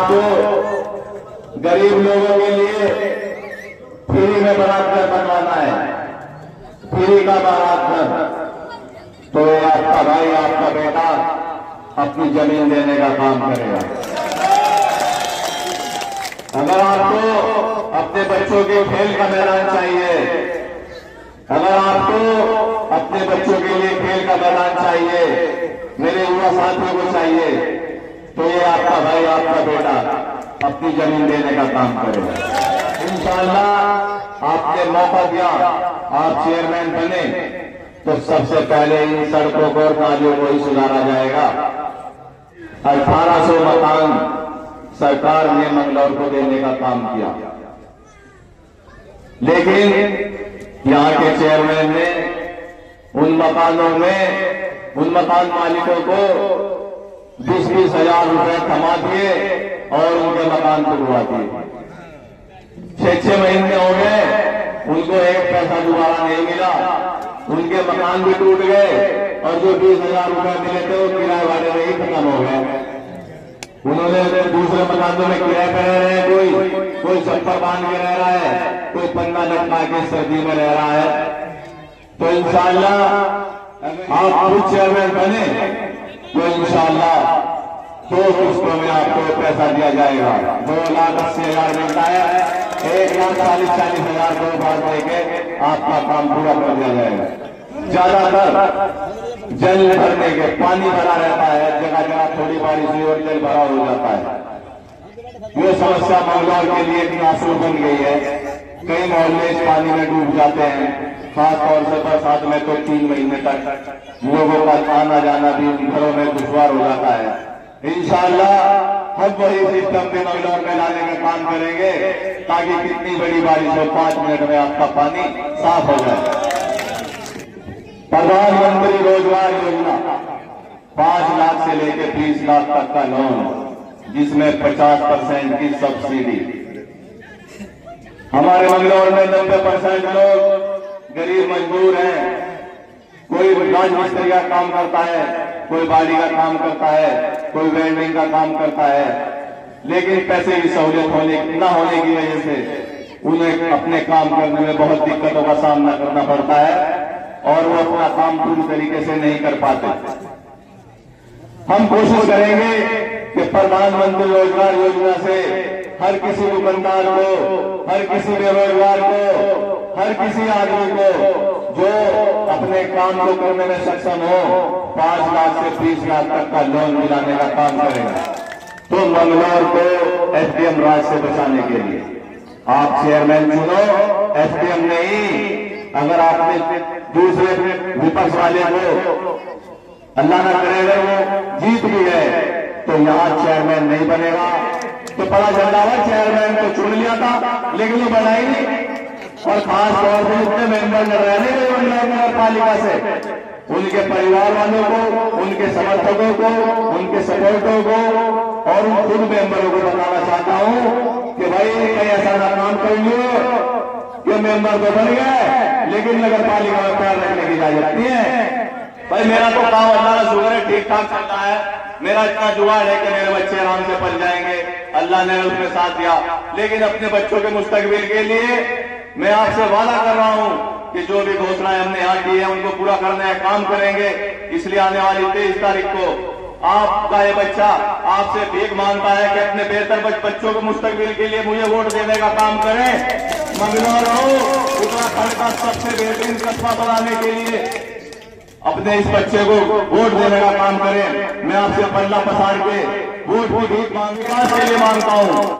आपको गरीब लोगों के लिए फ्री में बारात घर बनवाना है, फ्री का बारात घर, तो आपका भाई आपका बेटा अपनी जमीन देने का काम करेगा। अगर आपको अपने बच्चों के खेल का मैदान चाहिए, अगर आपको अपने बच्चों के लिए खेल का मैदान चाहिए, मेरे युवा साथियों को चाहिए, तो ये आपका भाई आपका बेटा अपनी जमीन देने का काम करेगा। इंशाअल्लाह आपने मौका दिया, आप चेयरमैन बने, तो सबसे पहले इन सड़कों को और नालियों को ही सुधारा जाएगा। 1800 मकान सरकार ने मंगलौर को देने का काम किया, लेकिन यहां के चेयरमैन ने उन मकानों में उन मकान मालिकों को 20-20 हजार रुपए थमा दिए और उनके मकान तोड़वा दिए। 6-6 महीने हो गए, उनको एक पैसा दोबारा नहीं मिला, उनके मकान भी टूट गए और जो 20,000 रुपए मिले थे वो किराए वाले में ही खत्म हो गए। उन्होंने दूसरे मकानों में किराए पे रह रहे हैं, कोई चप्पल बांध के रह रहा है, कोई पन्ना लटका के सर्दी में रह रहा है। तो इंशाअल्लाह आप खुद चेयरमैन बने तो इंशाअल्लाह 2 किस्तों में आपको पैसा दिया जाएगा। 2,80,000 मिलता है, 1,40,000 2 बार देके आपका काम पूरा कर दिया जाएगा। ज्यादातर जल भरने के पानी भरा रहता है, जगह जगह थोड़ी बारिश हुई और जल भरा हो जाता है। ये समस्या मंगलौर के लिए एक नासूर बन गई है। कई मोहल्ले इस पानी में डूब जाते हैं, खासतौर से बरसात में तो 3 महीने तक लोगों का आना जाना भी घरों में दुश्वार हो जाता है। इंशाअल्लाह हम वही सिस्टम भी मंगलौर में लाने का काम करेंगे, ताकि कितनी बड़ी बारिश हो 5 मिनट में आपका पानी साफ हो जाए। प्रधानमंत्री रोजगार योजना 5 लाख से लेकर 20 लाख तक का लोन, जिसमें 50% की सब्सिडी। हमारे मंगलौर में 90% लोग गरीब मजदूर हैं। कोई राजमिस्त्री का काम करता है, कोई बाड़ी का काम करता है, कोई वेल्डिंग का काम करता है, लेकिन पैसे की सहूलियत न होने की वजह से उन्हें अपने काम करने में बहुत दिक्कतों का सामना करना पड़ता है और वो अपना काम पूरी तरीके से नहीं कर पाते। हम कोशिश करेंगे कि प्रधानमंत्री रोजगार योजना से हर किसी दुकानदार को, हर किसी बेरोजगार को, हर किसी आदमी को जो अपने काम को करने में सक्षम हो 5 लाख से 20 लाख तक का लोन दिलाने का काम करेगा। तो मंगलौर को एसडीएम राज से बचाने के लिए आप चेयरमैन चुनो, एसडीएम नहीं। अगर आपने दूसरे विपक्ष वाले को अल्लाह न करे वो जीत भी है तो यहां चेयरमैन नहीं बनेगा। तो बड़ा झंडावा चेयरमैन को चुन लिया था, लेकिन वो बना ही नहीं। और खास तौर पर इतने मेंबर रहने गए नगर पालिका से, उनके परिवार वालों को, उनके समर्थकों को, उनके सपोर्टरों को और उन खुद मेंबरों को बताना चाहता हूं कि भाई कहीं ऐसा ना काम कर लियो कि मेंबर तो बन गए लेकिन नगर पालिका में पैर रखने की इजाजत नहीं है। भाई मेरा तो काम अल्लाह का शुक्र है ठीक ठाक चलता है, मेरा इतना जुगाड़ है कि मेरे बच्चे आराम से पल जाएंगे, अल्लाह ने उसमें साथ दिया। लेकिन अपने बच्चों के मुस्तकबिल के लिए मैं आपसे वादा कर रहा हूं कि जो भी घोषणाएं हमने यहाँ की है उनको पूरा करने का काम करेंगे। इसलिए आने वाली 23 तारीख को आपका ये बच्चा आपसे भीख मांगता है कि अपने बेहतर बच्चों के मुस्तकबिल के लिए मुझे वोट देने का काम करें। मंगलौर हो उत्तराखंड का सबसे बेहतरीन कस्बा बनाने के लिए अपने इस बच्चे को वोट देने का काम करें। मैं आपसे पल्ला पसार के वोट की भीख मांगता हूं।